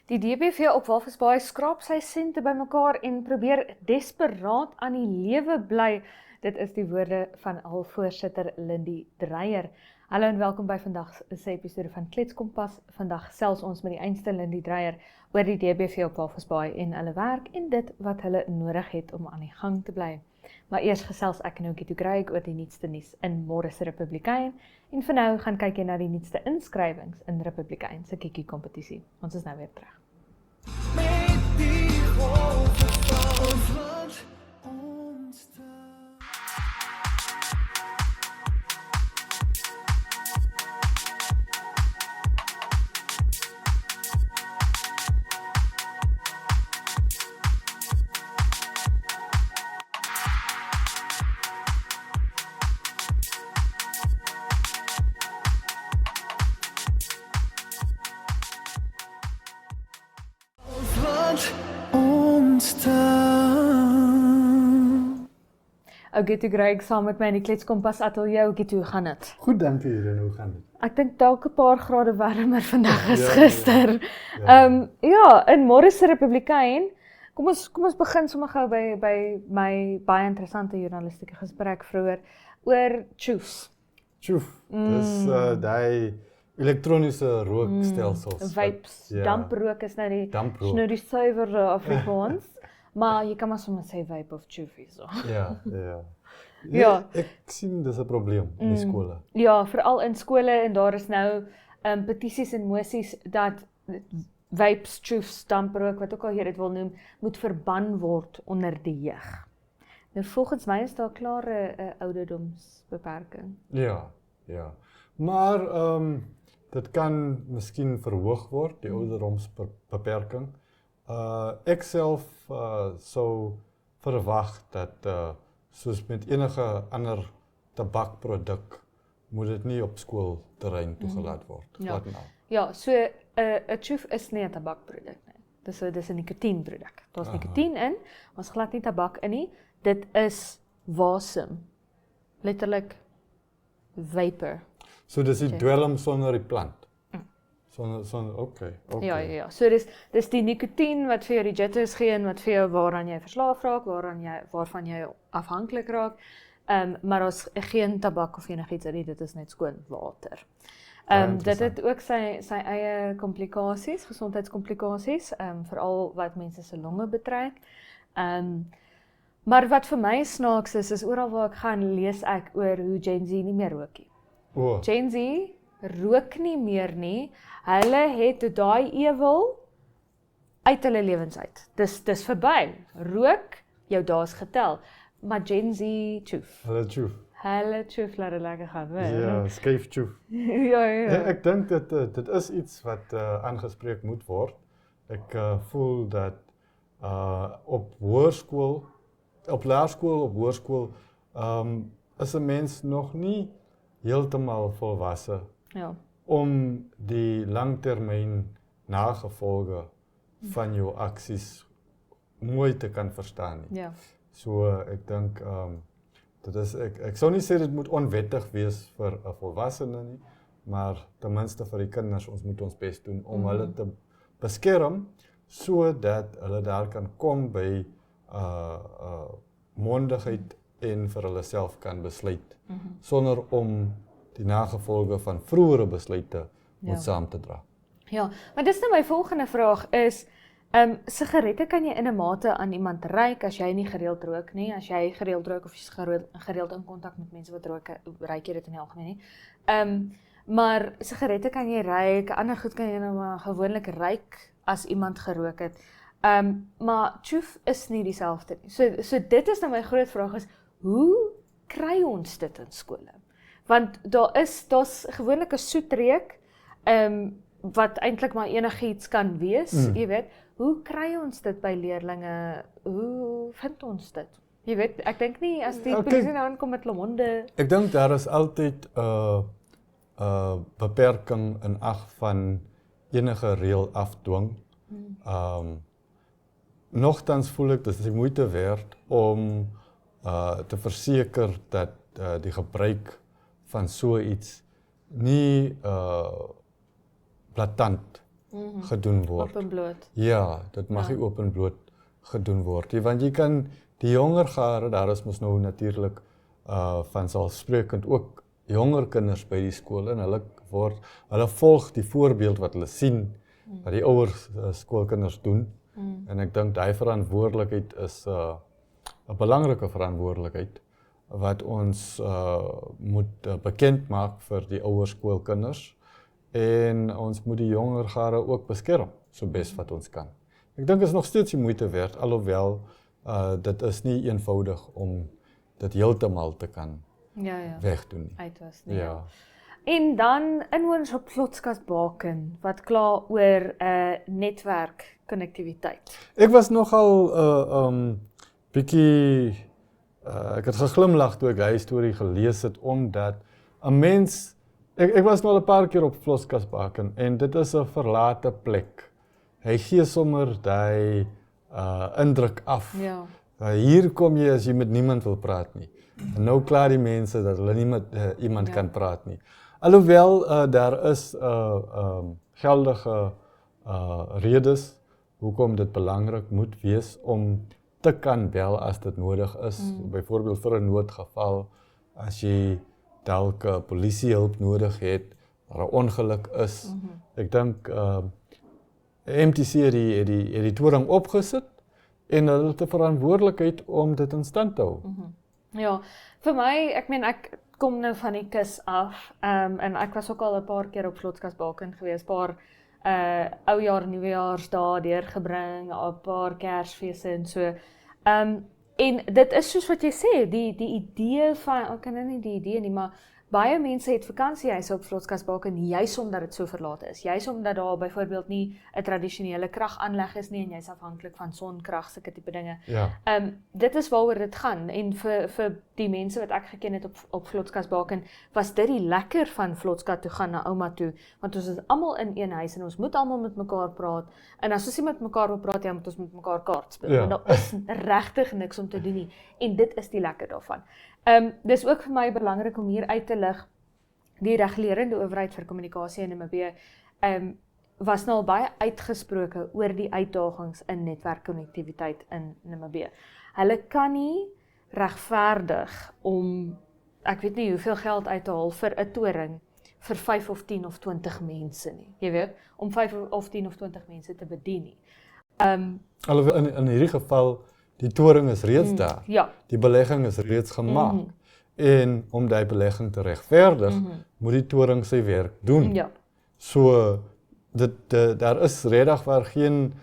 Die DBV op Walvis Bay skraap sy sente bymekaar en probeer desperaat aan die lewe bly. Dit is die woorde van hul voorsitter Lindy Dreyer. Hallo en welkom by vandag se episode van Kletskompas. Vandag selfs ons met die einste Lindy Dreyer oor die DBV op Walvis Bay en hulle werk en dit wat hulle nodig het om aan die gang te bly. Maar eers gesels ek nou Gitu Greig oor die nuutste nuus in Môre se Republikein en vir nou gaan kyk jy na die nuutste inskrywings in Republikein se Kiki kompetisie. Ons is nou weer terug. Gitu Greig saam met my in die Kletskompas ateljee. Gitu, hoe gaan dit? Goed, dankie Irene, hoe gaan dit? Ek dink dalk 'n paar grade warmer vandag as Ja, gister. ja. In Môre se Republikein, kom ons begin sommer gou by my baie interessante journalistieke gesprek vroeër oor Choose. Tjoef, dis die elektroniese rookstelsels. Vapes, Ja. damprook is nou die Damprook. nou die suiwer Afrikaans. Maar jy kan maar sommer sê vape of Choofie so. Ja, ja. Ja. Ek sien dis 'n probleem in die skole. Ja, veral in skole en daar is nou petisies en moties dat vapes, choofs, damprook, wat ook al jy dit wil noem, moet verban word onder die jeug. Nou volgens my is daar klaar 'n ouderdomsbeperking. Ja, ja. Maar dit kan miskien verhoog word, die ouderdomsbeperking. Ek self sou verwag dat soos met enige ander tabakproduk moet dit nie op skoolterrein toegelaat word. Ja. Wat nou? Ja, so 'n choof is nie 'n tabakproduk nie. Dis 'n nikotienproduk. Daar's nikotien in, maar is glad nie tabak in nie. Dit is wasem. Letterlik vapor. So dis die dwelm sonder die plant. Sonder okay. Ja. So dis die nikotien wat vir jou die jitters gee en wat vir jou waaraan jy verslaaf raak, waarvan jy afhanklik raak. Maar daar's geen tabak of enigiets in dit is net skoon water. Dit het ook sy eie komplikasies, gesondheidskomplikasies, veral wat mense se longe betrek. Maar wat vir my snaaks is oral waar ek gaan lees ek oor hoe Gen Z nie meer rook nie. Gen Z rook nie meer nie. Hulle het daai ewel uit hulle lewens uit. Dis verby. Rook, jou dae's getel. Maar Gen Z choef. Hulle tjoef. Hulle choef laat dit lekker gaan, hè? Ja, skyf tjoef. Ja. Ek dink dit is iets wat aangespreek moet word. Ek voel dat op hoërskool, op laerskool, op hoërskool is 'n mens nog nie heeltemal volwasse om die langtermyn nagevolge van jou aksies mooi te kan verstaan nie. Ja. So ek dink dit is ek sou nie sê dit moet onwettig wees vir 'n volwassene nie, maar ten minste vir die kinders, ons moet ons bes doen om hulle te beskerm sodat hulle daar kan kom by mondigheid en vir hulle self kan besluit sonder om die nagevolge van vroeëre besluite moet saam te dra. Ja, maar dis nou my volgende vraag is, sigarette kan jy in 'n mate aan iemand reik as jy nie gereeld rook nie, as jy gereeld rook of jy's gereeld in kontak met mense wat rook, reik jy dit in die algemeen nie. Maar sigarette kan jy reik, ander goed kan jy nou maar gewoonlik reik as iemand gerook het. Maar choef is nie dieselfde nie. So dit is nou my groot vraag is, hoe kry ons dit in skole? Want daar's gewoonlik 'n soetreuk, wat eintlik maar enigiets kan wees, jy weet. Hoe kry ons dit by leerlinge? Hoe vind ons dit? Jy weet, ek dink nie as die polisie nou aankom met hulle honde. Ek dink daar is altyd 'n beperking in ag van enige reël afdwing. Nogtans voel ek dit is die moeite werd om te verseker dat die gebruik van so iets nie blaatant gedoen word. Op en bloot. Ja, dit mag nie oop en bloot gedoen word nie, want jy kan die jonger gare, daar is mos nou natuurlik vanselfsprekend ook jonger kinders by die skool en hulle volg die voorbeeld wat hulle sien wat die ouer skoolkinders doen. En ek dink daai verantwoordelikheid is 'n belangrike verantwoordelikheid wat ons moet bekend maak vir die ouer skoolkinders en ons moet die jonger gare ook beskerm so bes wat ons kan. Ek dink is nog steeds die moeite werd, alhoewel dit is nie eenvoudig om dit heeltemal te kan wegdoen nie. Uitwas nie. Ja. En dan inwoners op Vlotskasbaken wat kla oor netwerkkonnektiwiteit. Ek was nogal bietjie ek het geglimlag toe ek hy storie gelees het omdat 'n mens ek was nou al 'n paar keer op Vlotskasbaken en dit is 'n verlate plek. Hy gee sommer daai indruk af. Ja. Hier kom jy as jy met niemand wil praat nie. En nou klaar die mense dat hulle nie met iemand kan praat nie. Alhoewel daar is geldige redes hoekom dit belangrik moet wees om te kan bel as dit nodig is. Byvoorbeeld vir 'n noodgeval, as jy dalk polisiehulp nodig het, waar 'n ongeluk is. Ek dink MTC het die toring opgesit en hulle het 'n verantwoordelikheid om dit in stand te hou. Ja, vir my, ek kom nou van die kus af, en ek was ook al 'n paar keer op Vlotskasbaken gewees, paar oujaar, nuwejaarsdae deurgebring, 'n paar Kersfeeste en so. En dit is soos wat jy sê, die idee van, ek kan nou nie die idee nie, maar baie mense het vakansiehuise op Vlotskasbaken juis omdat dit so verlate is. Juis omdat daar byvoorbeeld nie 'n tradisionele kragaanleg is nie en jy's afhanklik van sonkrag, sulke tipe dinge. Ja. Dit is waaroor dit gaan en vir die mense wat ek geken het op Vlotskasbaken was dit die lekker van Vlotskat toe gaan na ouma toe, want ons is almal in een huis en ons moet almal met mekaar praat. En as ons nie met mekaar wil praat, moet ons met mekaar kaart speel. Ja. Want daar is regtig niks om te doen nie en dit is die lekker daarvan. Dis ook vir my belangrik om hier uit te lig, die regulerende owerheid vir kommunikasie in Namibië was nou al baie uitgesproke oor die uitdagings in netwerkkonnektiwiteit in Namibië. Hulle kan nie regverdig om, ek weet nie hoeveel geld uit te haal vir 'n toring vir 5 of 10 of 20 mense nie. Jy weet, om 5 of 10 of 20 mense te bedien nie. Alhoewel in hierdie geval die toring is reeds daar. Ja. Die belegging is reeds gemaak. En om die belegging te regverdig, moet die toring sy werk doen. Ja. So daar is regtig waar geen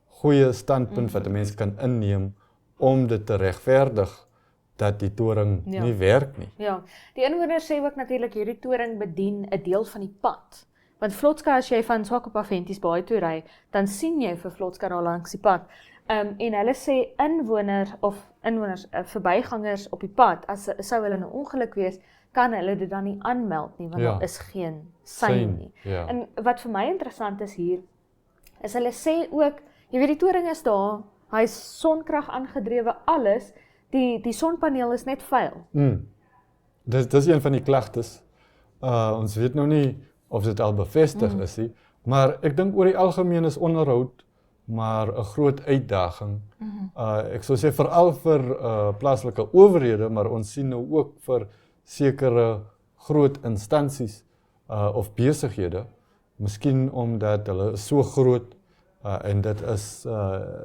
goeie standpunt wat 'n mens kan inneem om dit te regverdig dat die toring nie werk nie. Ja. Die inwoners sê ook natuurlik hierdie toring bedien 'n deel van die pad. Want Vlotska, as jy van Swakopmund Venties Baai toe ry, dan sien jy vir Vlotska daar langs die pad. En hulle sê inwoners, verbygangers op die pad, sou hulle 'n ongeluk wees, kan hulle dit dan nie aanmeld nie, want daar is geen sein nie. Ja. En wat vir my interessant is hier, is hulle sê ook, jy weet die toring is daar, hy is sonkrag aangedrewe, alles, die sonpaneel is net vuil. Dis een van die klagtes. Ons weet nou nie of dit al bevestig is nie, maar ek dink oor die algemeen is onderhoud maar 'n groot uitdaging. Ek sou sê veral vir plaaslike owerhede, maar ons sien nou ook vir sekere groot instansies of besighede, miskien omdat hulle is so groot en dit is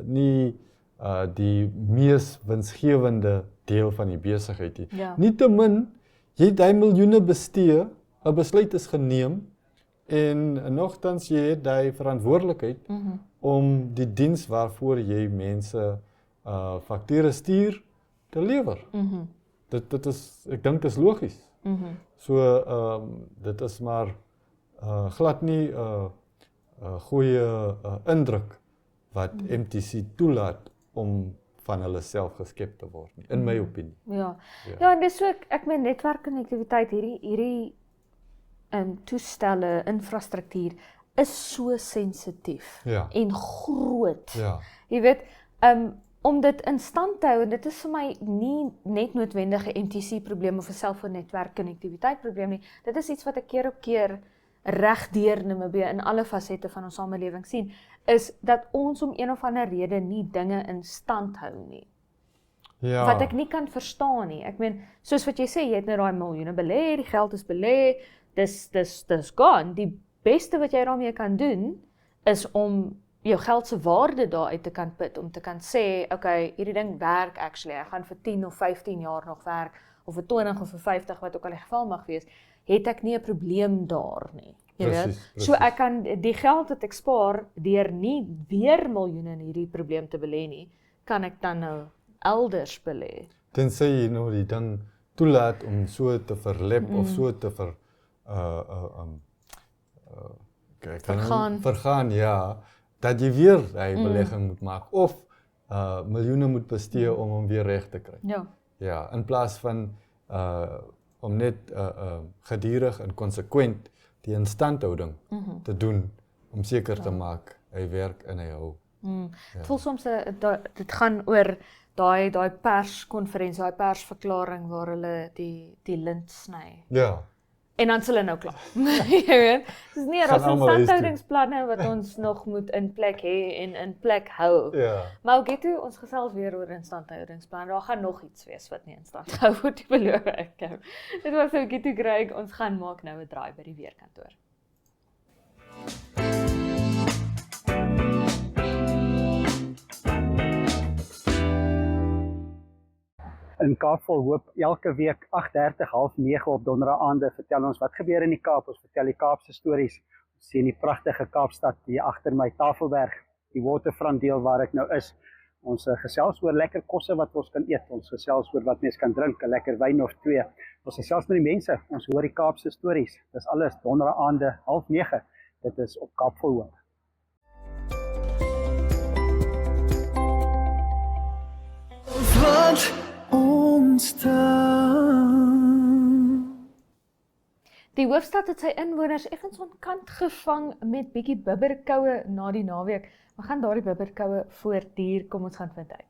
nie die mees winsgewende deel van die besigheid nie. Ja. Nietemin, jy het daai miljoene bestee, 'n besluit is geneem en nogtans jy het daai verantwoordelikheid om die diens waarvoor jy mense fakture stuur te lewer. Dit is, ek dink dit is logies. So dit is maar glad nie 'n goeie indruk wat MTC toelaat om van hulle self geskep te word nie, in my opinie. Ja, en dis ook, ek meen netwerkkonnektiwiteit, hierdie toestelle, infrastruktuur is so sensitief en groot. Ja. Jy weet, om dit in stand te hou, en dit is vir my nie net noodwendige MTC probleem of 'n selfoonnetwerkkonnektiwiteit probleem nie, dit is iets wat ek keer op keer reg deur Namibië in alle fasette van ons samelewing sien, is dat ons om een of ander rede nie dinge in stand hou nie. Ja. Wat ek nie kan verstaan nie. Ek meen, soos wat jy sê, jy het nou daai miljoene belê, die geld is belê, dis gone. Die beste wat jy daarmee kan doen, is om jou geld se waarde daaruit te kan put, om te kan sê, okay, hierdie ding werk actually, ek gaan vir 10 of 15 jaar nog werk, of vir 20 of vir 50, wat ook al die geval mag wees, het ek nie 'n probleem daar nie. Jy weet? So ek kan die geld wat ek spaar, deur nie weer miljoene in hierdie probleem te belê nie, kan ek dan nou elders belê. Tensy jy nou die ding toelaat om so te verlep of so te vergaan, ja, dat jy weer hy belegging moet maak of miljoene moet bestee om hom weer reg te kry. Ja. Ja, in plaas van om net gedurig en konsekwent die instandhouding te doen om seker te maak hy werk en hy hou. Het voel soms dit gaan oor daai perskonferensie, daai persverklaring waar hulle die lint sny. Ja. En dan sal hulle nou klaar. Jy weet, dis nie daar's instandhoudingsplanne wat ons nog moet in plek hê en in plek hou. Ja. Maar ook dit ons gesels weer oor instandhoudingsplanne. Daar gaan nog iets wees wat nie in stand hou word, die beloof ek jou. Dit was ook Gitu Greig, ons gaan maak nou 'n draai by die weerkantoor. In Kaapvol Hoop elke week 8:30, 8:30 op donderdaande vertel ons wat gebeur in die Kaap. Ons vertel die Kaapse stories. Ons sien die pragtige Kaapstad hier agter my, Tafelberg, die waterfront deel waar ek nou is. Ons gesels oor lekker kosse wat ons kan eet. Ons gesels oor wat mens kan drink, 'n lekker wyn of twee. Ons gesels met die mense. Ons hoor die Kaapse stories. Dis alles donderdaande 8:30. Dit is op Kaapvol Hoop. Die hoofstad het sy inwoners effens onkant gevang met bietjie bibberkoue na die naweek. We gaan daardie bibberkoue voortduur, kom ons gaan vind uit.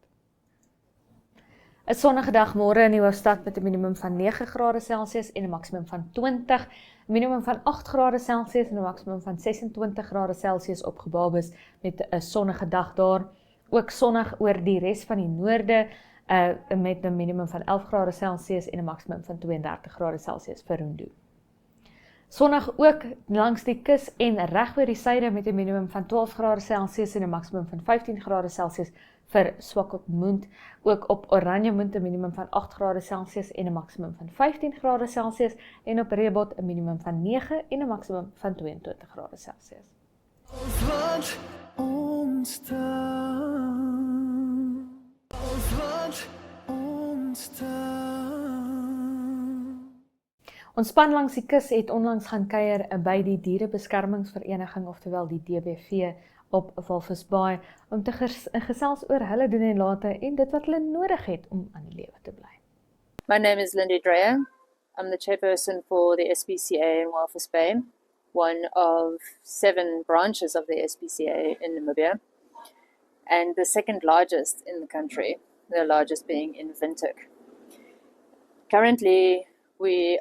'n Sonnige dag môre in die hoofstad met 'n minimum van 9 grade Celsius en 'n maksimum van 20, 'n minimum van 8 grade Celsius en 'n maksimum van 26 grade Celsius op Gebabis met 'n sonnige dag daar. Ook sonnig oor die res van die noorde met 'n minimum van 11 grade Celsius en 'n maksimum van 32 grade Celsius vir Rundu. Sonnig ook langs die kus en reg oor die suide met 'n minimum van 12 grade Celsius en 'n maksimum van 15 grade Celsius vir Swakopmund. Ook op Oranjemund 'n minimum van 8 grade Celsius en 'n maksimum van 15 grade Celsius en op Rehoboth 'n minimum van 9 en 'n maksimum van 22 grade Celsius. Ons span langs die kus het onlangs gaan kuier by die Dierebeskermingsvereniging, oftewel die DBV, op Walvisbaai, om te gesels oor hulle doen en late en dit wat hulle nodig het om aan die lewe te bly. My name is Lindy Dreyer. I'm the chairperson for the SPCA in Walvis Bay, one of 7 branches of the SPCA in Namibia, and the second largest in the country, the largest being in Windhoek. Currently, we're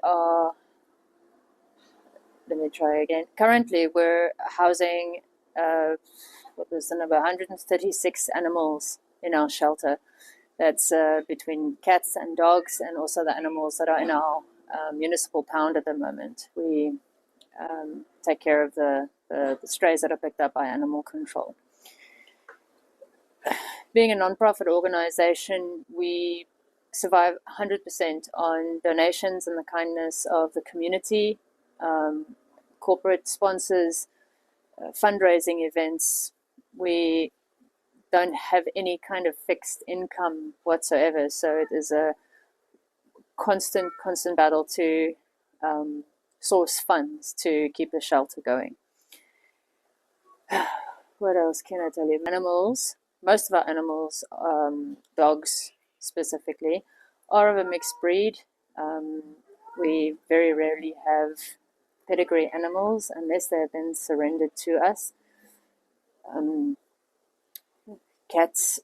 housing, what was the number, 136 animals in our shelter. That's between cats and dogs and also the animals that are in our municipal pound at the moment. We take care of the strays that are picked up by animal control. Being a non-profit organization, we survive 100% on donations and the kindness of the community, corporate sponsors, fundraising events. We don't have any kind of fixed income whatsoever, so it is a constant battle to source funds to keep the shelter going. What else can I tell you? Animals, most of our animals, dogs specifically, are of a mixed breed. We very rarely have pedigree animals unless they have been surrendered to us. Cats,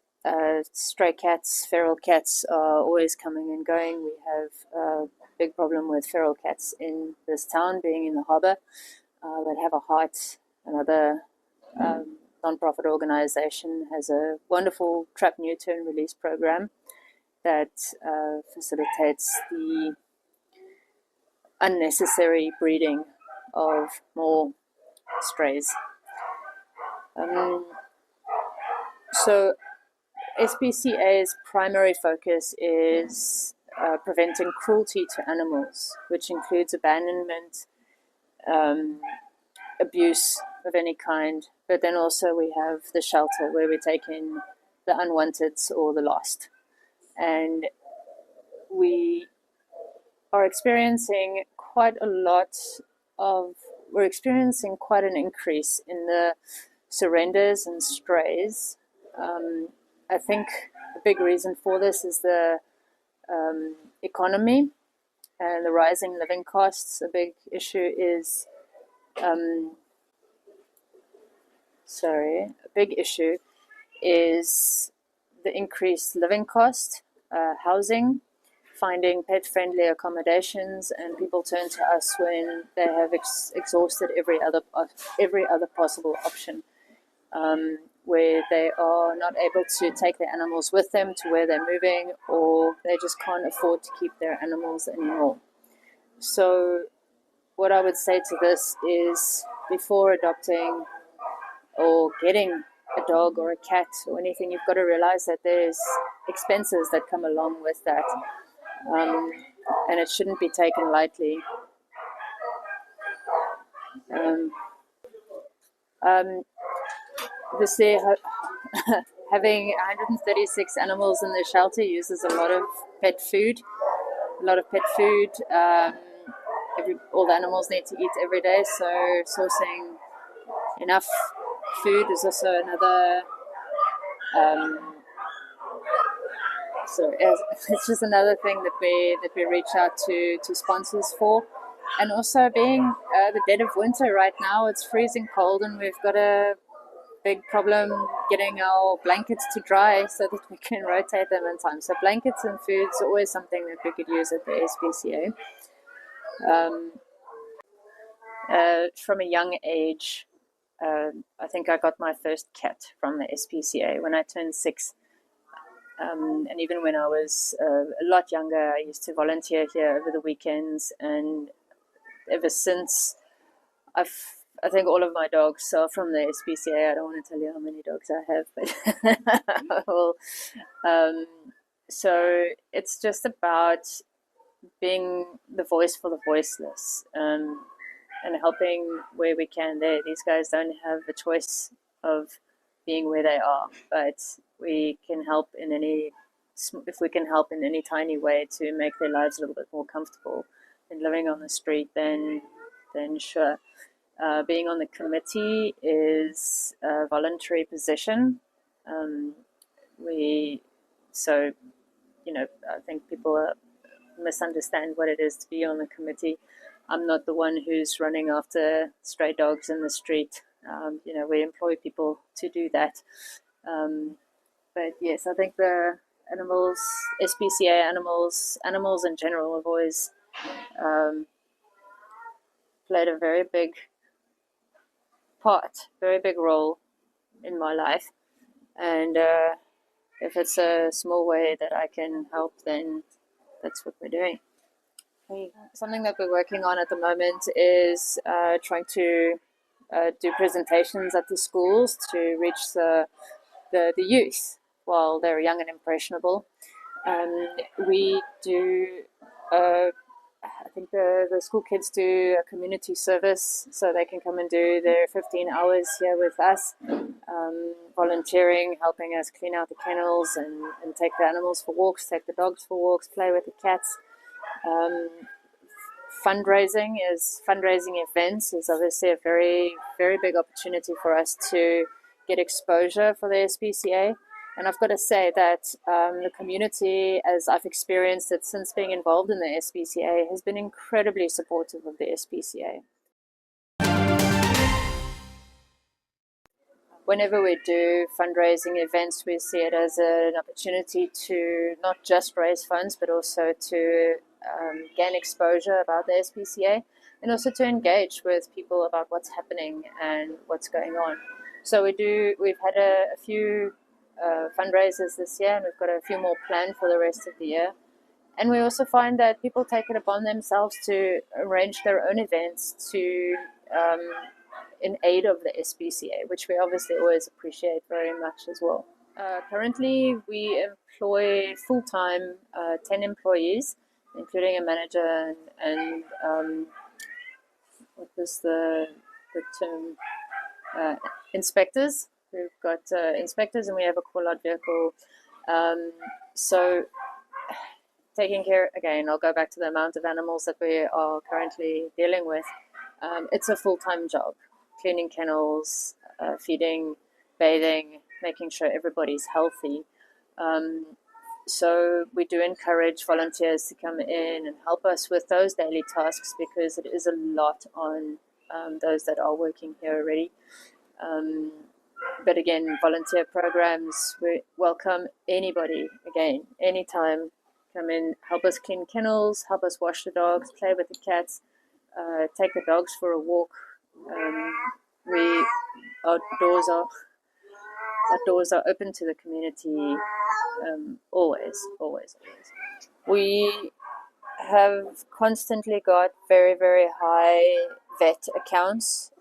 stray cats, feral cats are always coming and going. We have a big problem with feral cats in this town, being in the harbour. that Have a Heart, another non-profit organization, has a wonderful trap, neuter, and release program that facilitates the unnecessary breeding of more strays. So SPCA's primary focus is preventing cruelty to animals, which includes abandonment, abuse of any kind, but then also we have the shelter where we take in the unwanted or the lost. And we are experiencing quite an increase in the surrenders and strays. I think a big reason for this is the economy and the rising living costs. A big issue is the increased living cost, housing, finding pet-friendly accommodations, and people turn to us when they have exhausted every other possible option, where they are not able to take their animals with them to where they're moving, or they just can't afford to keep their animals anymore. So what I would say to this is, before adopting or getting a dog or a cat or anything, you've got to realize that there's expenses that come along with that, and it shouldn't be taken lightly. Having 136 animals in the shelter uses a lot of pet food. All the animals need to eat every day, so sourcing enough food is also another. It's just another thing that we reach out to sponsors for. And also, being the dead of winter right now, it's freezing cold, and we've got a big problem getting our blankets to dry so that we can rotate them in time. So blankets and food is always something that we could use at the SPCA. From a young age, I think I got my first cat from the SPCA when I turned 6. And even when I was a lot younger, I used to volunteer here over the weekends, and ever since, I think all of my dogs are from the SPCA. I don't want to tell you how many dogs I have, but so it's just about being the voice for the voiceless, and helping where we can. These guys don't have a choice of being where they are, but we can help if we can help in any tiny way to make their lives a little bit more comfortable than living on the street, then sure. Being on the committee is a voluntary position. I think people misunderstand what it is to be on the committee. I'm not the one who's running after stray dogs in the street. We employ people to do that. But yes, I think the animals, SPCA animals in general, have always played a very big role in my life. And if it's a small way that I can help, then that's what we're doing. Something that we're working on at the moment is trying to do presentations at the schools to reach the youth while they're young and impressionable. We do, I think the school kids do a community service, so they can come and do their 15 hours here with us, volunteering, helping us clean out the kennels and take the animals for walks, take the dogs for walks, play with the cats. Fundraising events is obviously a very, very big opportunity for us to get exposure for the SPCA. And I've got to say that the community, as I've experienced it since being involved in the SPCA, has been incredibly supportive of the SPCA. Whenever we do fundraising events, we see it as an opportunity to not just raise funds, but also to gain exposure about the SPCA, and also to engage with people about what's happening and what's going on. So we've had a few fundraisers this year, and we've got a few more planned for the rest of the year. And we also find that people take it upon themselves to arrange their own events in aid of the SPCA, which we obviously always appreciate very much as well. Currently, we employ full-time 10 employees, including a manager and what was the term? Inspectors. We've got inspectors, and we have a call-out vehicle. So taking care, again, I'll go back to the amount of animals that we are currently dealing with. It's a full-time job, cleaning kennels, feeding, bathing, making sure everybody's healthy. So we do encourage volunteers to come in and help us with those daily tasks, because it is a lot on those that are working here already. But again, volunteer programs, we welcome anybody, again, anytime. Come in, help us clean kennels, help us wash the dogs, play with the cats, take the dogs for a walk. Our doors are open to the community, always. We have constantly got very, very high vet accounts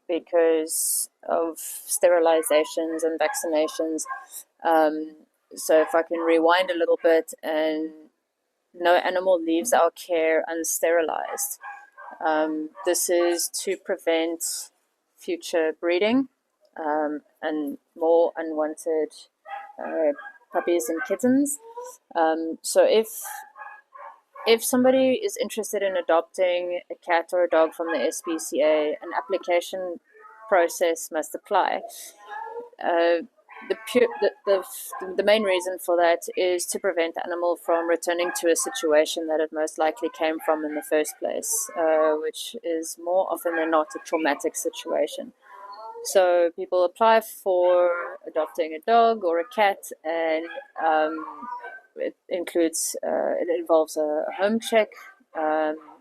because of sterilizations and vaccinations. So if I can rewind a little bit, and no animal leaves our care unsterilized. This is to prevent future breeding and more unwanted puppies and kittens. So if somebody is interested in adopting a cat or a dog from the SPCA, an application process must apply. The main reason for that is to prevent the animal from returning to a situation that it most likely came from in the first place, which is more often than not a traumatic situation. So people apply for adopting a dog or a cat, and it involves a home check.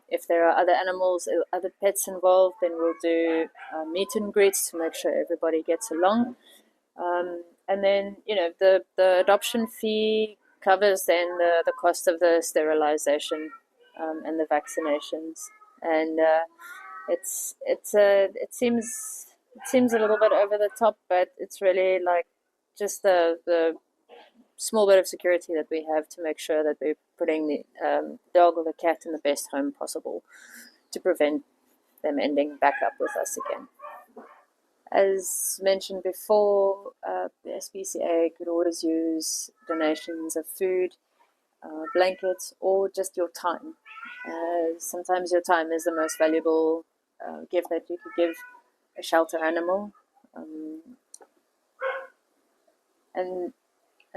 If there are other animals, other pets involved, then we'll do meet and greets to make sure everybody gets along. And then, the adoption fee covers then the cost of the sterilization and the vaccinations. And it seems a little bit over the top, but it's really like just the small bit of security that we have to make sure that we're putting the dog or the cat in the best home possible to prevent them ending back up with us again. As mentioned before, the SPCA could always use donations of food, blankets, or just your time. Sometimes your time is the most valuable gift that you could give a shelter animal, and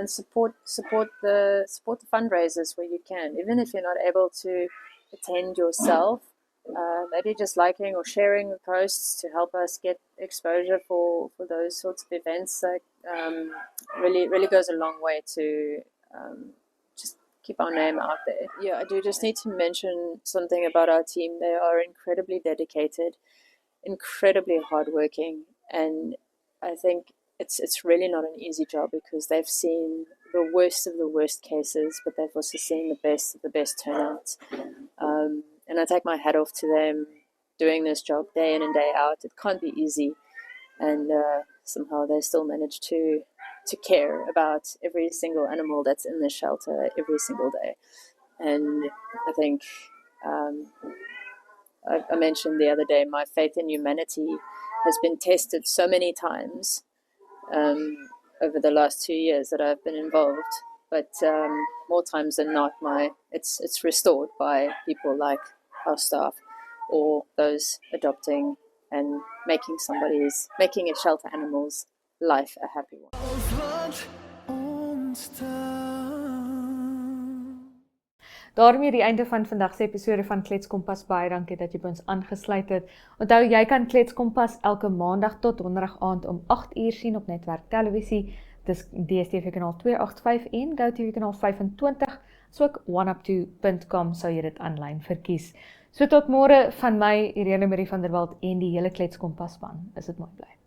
support the fundraisers where you can, even if you're not able to attend yourself. Maybe just liking or sharing the posts to help us get exposure for those sorts of events really goes a long way to just keep our name out there. Yeah, I do just need to mention something about our team. They are incredibly dedicated, incredibly hardworking, and I think it's really not an easy job, because they've seen the worst of the worst cases, but they've also seen the best of the best turnouts. And I take my hat off to them doing this job day in and day out. It can't be easy, and somehow they still manage to care about every single animal that's in the shelter every single day. And I think I mentioned the other day, my faith in humanity has been tested so many times over the last 2 years that I've been involved. But more times than not, it's restored by people like our staff or those adopting and making a shelter animal's life a happy one. Daarmee die einde van vandag se episode van Klets Kompas. Baie dankie dat jy by ons aangesluit het. Onthou, jy kan Klets Kompas elke maandag tot donderdag aand om 8uur sien op Netwerk Televisie. Dis DStv kanaal 285 en GoTV kanaal 25. So ook oneup2.com sou jy dit aanlyn verkies. So tot môre van my, Irene Marie van der Walt en die hele Kletskompas span. Is dit mooi bly.